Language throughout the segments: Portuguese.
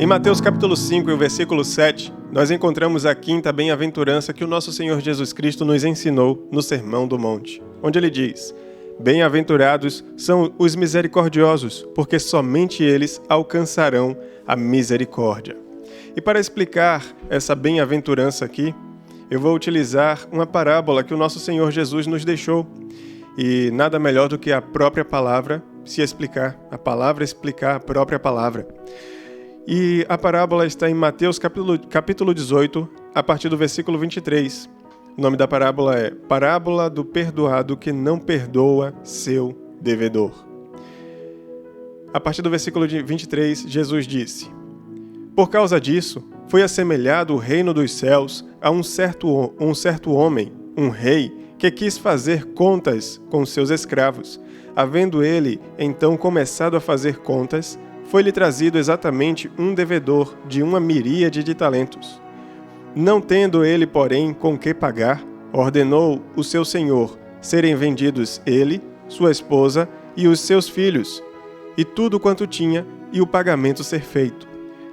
Em Mateus capítulo 5 e o versículo 7, nós encontramos a quinta bem-aventurança que o nosso Senhor Jesus Cristo nos ensinou no Sermão do Monte, onde ele diz: Bem-aventurados são os misericordiosos, porque somente eles alcançarão a misericórdia. E para explicar essa bem-aventurança aqui, eu vou utilizar uma parábola que o nosso Senhor Jesus nos deixou. E nada melhor do que a própria palavra se explicar, a palavra explicar a própria palavra. E a parábola está em Mateus capítulo 18, a partir do versículo 23. O nome da parábola é Parábola do Perdoado que não perdoa seu devedor. A partir do versículo 23, Jesus disse: Por causa disso, foi assemelhado o reino dos céus a um certo homem, um rei, que quis fazer contas com seus escravos. Havendo ele, então, começado a fazer contas, foi-lhe trazido exatamente um devedor de uma miríade de talentos. Não tendo ele, porém, com que pagar, ordenou o seu senhor serem vendidos ele, sua esposa e os seus filhos, e tudo quanto tinha, e o pagamento ser feito.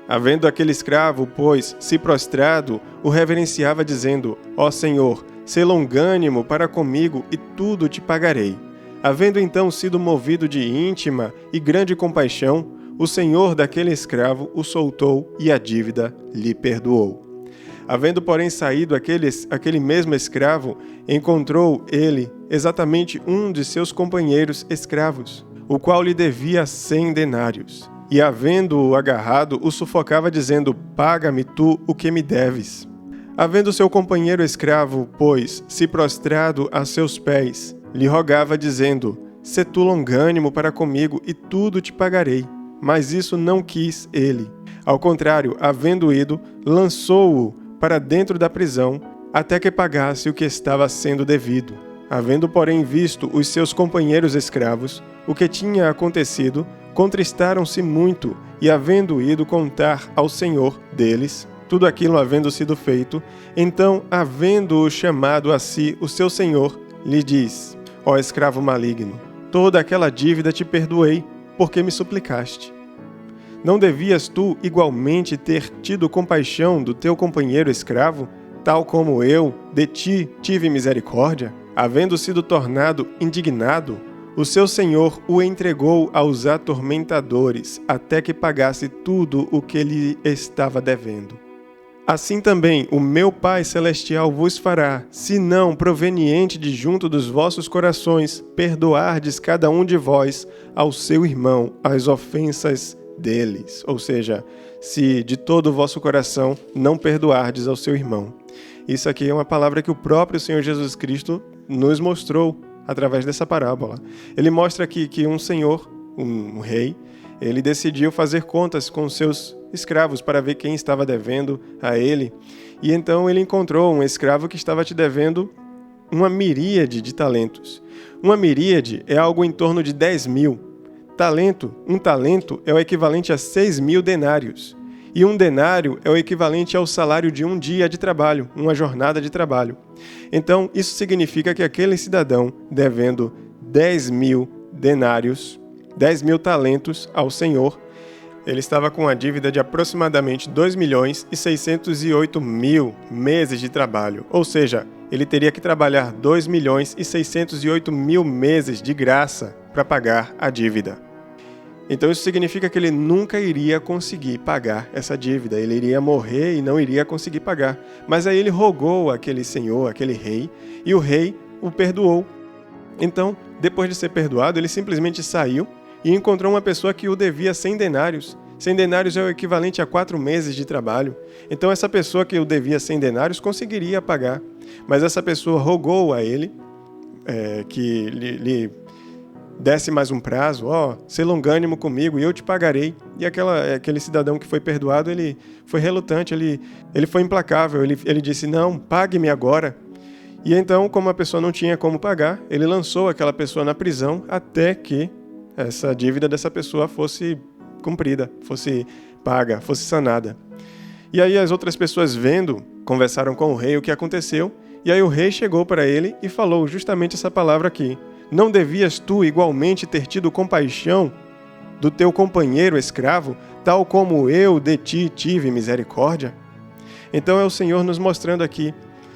Havendo aquele escravo, pois, se prostrado, o reverenciava, dizendo: Ó Senhor, sê longânimo para comigo, e tudo te pagarei. Havendo então sido movido de íntima e grande compaixão, o senhor daquele escravo o soltou e a dívida lhe perdoou. Havendo, porém, saído aquele mesmo escravo, encontrou ele exatamente um de seus companheiros escravos, o qual lhe devia 100 denários. E, havendo-o agarrado, o sufocava, dizendo: Paga-me tu o que me deves. Havendo seu companheiro escravo, pois, se prostrado a seus pés, lhe rogava, dizendo: Sê tu longânimo para comigo, e tudo te pagarei. Mas isso não quis ele. Ao contrário, havendo ido, lançou-o para dentro da prisão, até que pagasse o que estava sendo devido. Havendo, porém, visto os seus companheiros escravos o que tinha acontecido, contristaram-se muito, e havendo ido contar ao senhor deles tudo aquilo havendo sido feito, então, havendo-o chamado a si o seu senhor, lhe diz: Ó escravo maligno, toda aquela dívida te perdoei, porque me suplicaste. Não devias tu igualmente ter tido compaixão do teu companheiro escravo, tal como eu de ti tive misericórdia? Havendo sido tornado indignado, o seu senhor o entregou aos atormentadores, até que pagasse tudo o que lhe estava devendo. Assim também o meu Pai Celestial vos fará, se não proveniente de junto dos vossos corações, perdoardes cada um de vós ao seu irmão as ofensas deles. Ou seja, se de todo o vosso coração não perdoardes ao seu irmão. Isso aqui é uma palavra que o próprio Senhor Jesus Cristo nos mostrou através dessa parábola. Ele mostra aqui que um senhor, um rei, ele decidiu fazer contas com seus escravos para ver quem estava devendo a ele. E então ele encontrou um escravo que estava te devendo uma miríade de talentos. Uma miríade é algo em torno de 10.000. Um talento é o equivalente a 6.000 denários. E um denário é o equivalente ao salário de um dia de trabalho, uma jornada de trabalho. Então, isso significa que aquele cidadão, devendo 10.000 denários, 10.000 talentos ao Senhor, ele estava com uma dívida de aproximadamente 2.608.000 meses de trabalho. Ou seja, ele teria que trabalhar 2.608.000 meses de graça para pagar a dívida. Então isso significa que ele nunca iria conseguir pagar essa dívida. Ele iria morrer e não iria conseguir pagar. Mas aí ele rogou àquele senhor, àquele rei, e o rei o perdoou. Então, depois de ser perdoado, ele simplesmente saiu e encontrou uma pessoa que o devia 100 denários. 100 denários é o equivalente a 4 meses de trabalho. Então essa pessoa que o devia 100 denários conseguiria pagar. Mas essa pessoa rogou a ele que lhe desse mais um prazo, sê longânimo comigo e eu te pagarei. E aquele cidadão que foi perdoado, ele foi relutante, ele foi implacável, ele disse: não, pague-me agora. E então, como a pessoa não tinha como pagar, ele lançou aquela pessoa na prisão até que essa dívida dessa pessoa fosse cumprida, fosse paga, fosse sanada. E aí as outras pessoas vendo, conversaram com o rei o que aconteceu, e aí o rei chegou para ele e falou justamente essa palavra aqui: Não devias tu igualmente ter tido compaixão do teu companheiro escravo, tal como eu de ti tive misericórdia? Então é o Senhor nos mostrando aqui,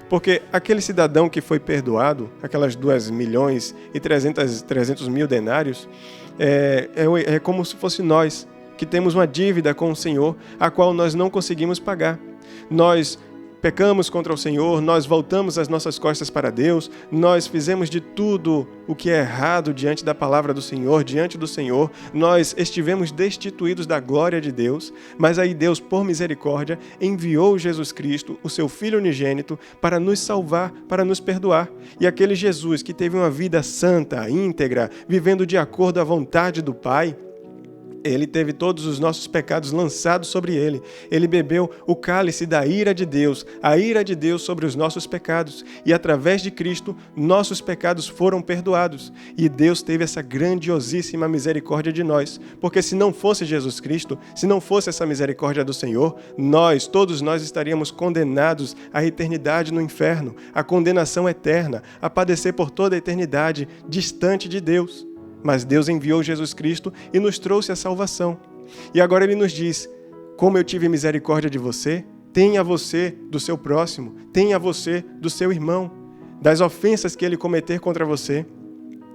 porque aquele cidadão que foi perdoado, aquelas 2.300.000 denários, é como se fosse nós, que temos uma dívida com o Senhor, a qual nós não conseguimos pagar. Nós pecamos contra o Senhor, nós voltamos as nossas costas para Deus, nós fizemos de tudo o que é errado diante da palavra do Senhor, diante do Senhor, nós estivemos destituídos da glória de Deus, mas aí Deus, por misericórdia, enviou Jesus Cristo, o seu Filho unigênito, para nos salvar, para nos perdoar. E aquele Jesus que teve uma vida santa, íntegra, vivendo de acordo à vontade do Pai, ele teve todos os nossos pecados lançados sobre ele. Ele bebeu o cálice da ira de Deus, a ira de Deus sobre os nossos pecados. E através de Cristo, nossos pecados foram perdoados. E Deus teve essa grandiosíssima misericórdia de nós. Porque se não fosse Jesus Cristo, se não fosse essa misericórdia do Senhor, todos nós estaríamos condenados à eternidade no inferno, à condenação eterna, a padecer por toda a eternidade, distante de Deus. Mas Deus enviou Jesus Cristo e nos trouxe a salvação. E agora Ele nos diz, como eu tive misericórdia de você, tenha você do seu próximo, tenha você do seu irmão, das ofensas que ele cometer contra você.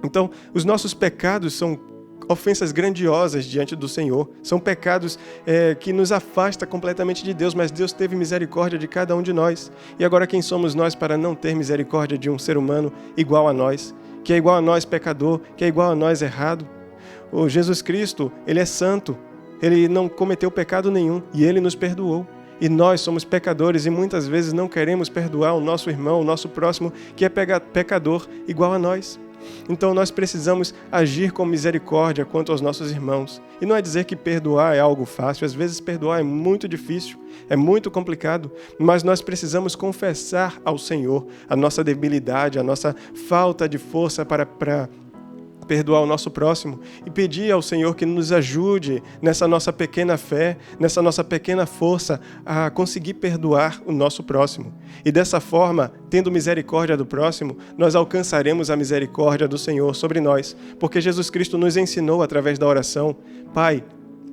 Então, os nossos pecados são ofensas grandiosas diante do Senhor, são pecados que nos afastam completamente de Deus, mas Deus teve misericórdia de cada um de nós. E agora quem somos nós para não ter misericórdia de um ser humano igual a nós? Que é igual a nós pecador, que é igual a nós errado. O Jesus Cristo, Ele é santo, Ele não cometeu pecado nenhum e Ele nos perdoou. E nós somos pecadores e muitas vezes não queremos perdoar o nosso irmão, o nosso próximo, que é pecador igual a nós. Então nós precisamos agir com misericórdia quanto aos nossos irmãos. E não é dizer que perdoar é algo fácil, às vezes perdoar é muito difícil, é muito complicado, mas nós precisamos confessar ao Senhor a nossa debilidade, a nossa falta de força para perdoar o nosso próximo e pedir ao Senhor que nos ajude nessa nossa pequena fé, nessa nossa pequena força a conseguir perdoar o nosso próximo. E dessa forma, tendo misericórdia do próximo, nós alcançaremos a misericórdia do Senhor sobre nós, porque Jesus Cristo nos ensinou através da oração: Pai,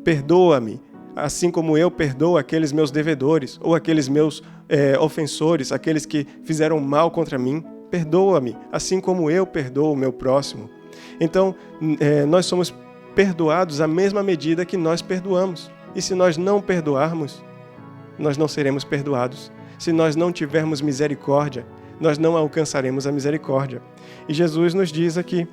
perdoa-me, assim como eu perdoo aqueles meus devedores ou aqueles meus ofensores, aqueles que fizeram mal contra mim. Perdoa-me, assim como eu perdoo o meu próximo. Então, nós somos perdoados à mesma medida que nós perdoamos. E se nós não perdoarmos, nós não seremos perdoados. Se nós não tivermos misericórdia, nós não alcançaremos a misericórdia. E Jesus nos diz aqui,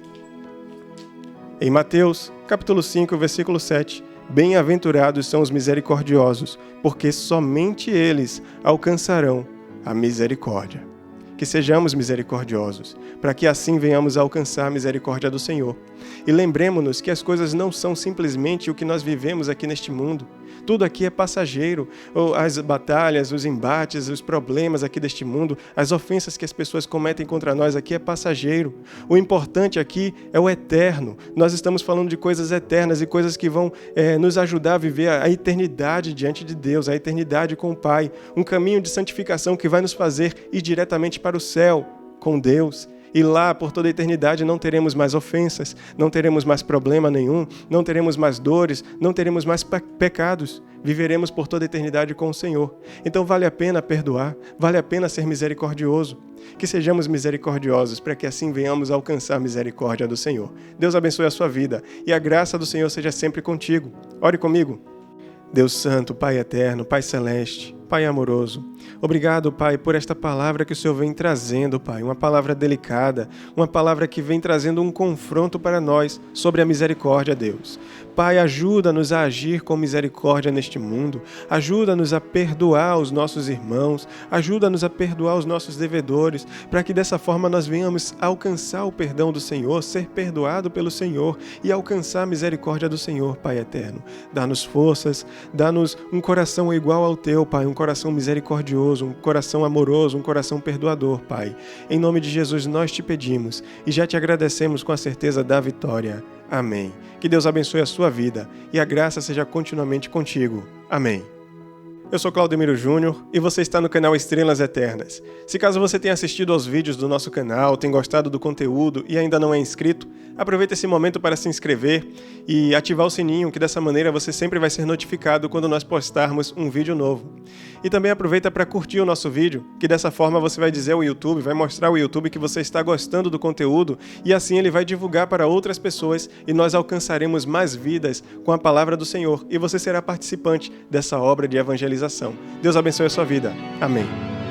em Mateus, capítulo 5, versículo 7, Bem-aventurados são os misericordiosos, porque somente eles alcançarão a misericórdia. Que sejamos misericordiosos, para que assim venhamos a alcançar a misericórdia do Senhor. E lembremos-nos que as coisas não são simplesmente o que nós vivemos aqui neste mundo. Tudo aqui é passageiro. As batalhas, os embates, os problemas aqui deste mundo, as ofensas que as pessoas cometem contra nós aqui é passageiro. O importante aqui é o eterno. Nós estamos falando de coisas eternas e coisas que vão nos ajudar a viver a eternidade diante de Deus, a eternidade com o Pai. Um caminho de santificação que vai nos fazer ir diretamente para o céu com Deus. E lá, por toda a eternidade, não teremos mais ofensas, não teremos mais problema nenhum, não teremos mais dores, não teremos mais pecados. Viveremos por toda a eternidade com o Senhor. Então vale a pena perdoar, vale a pena ser misericordioso. Que sejamos misericordiosos, para que assim venhamos a alcançar a misericórdia do Senhor. Deus abençoe a sua vida e a graça do Senhor seja sempre contigo. Ore comigo. Deus Santo, Pai Eterno, Pai Celeste, Pai amoroso, obrigado, Pai, por esta palavra que o Senhor vem trazendo, Pai, uma palavra delicada, uma palavra que vem trazendo um confronto para nós sobre a misericórdia, Deus. Pai, ajuda-nos a agir com misericórdia neste mundo, ajuda-nos a perdoar os nossos irmãos, ajuda-nos a perdoar os nossos devedores, para que dessa forma nós venhamos alcançar o perdão do Senhor, ser perdoado pelo Senhor e alcançar a misericórdia do Senhor, Pai Eterno. Dá-nos forças, dá-nos um coração igual ao Teu, Pai, um coração misericordioso, um coração amoroso, um coração perdoador, Pai. Em nome de Jesus nós te pedimos e já te agradecemos com a certeza da vitória. Amém. Que Deus abençoe a sua vida e a graça seja continuamente contigo. Amém. Eu sou Claudemiro Júnior e você está no canal Estrelas Eternas. Se caso você tenha assistido aos vídeos do nosso canal, tem gostado do conteúdo e ainda não é inscrito, aproveita esse momento para se inscrever e ativar o sininho, que dessa maneira você sempre vai ser notificado quando nós postarmos um vídeo novo. E também aproveita para curtir o nosso vídeo, que dessa forma você vai dizer ao YouTube, vai mostrar ao YouTube que você está gostando do conteúdo e assim ele vai divulgar para outras pessoas e nós alcançaremos mais vidas com a palavra do Senhor e você será participante dessa obra de evangelização. Deus abençoe a sua vida. Amém.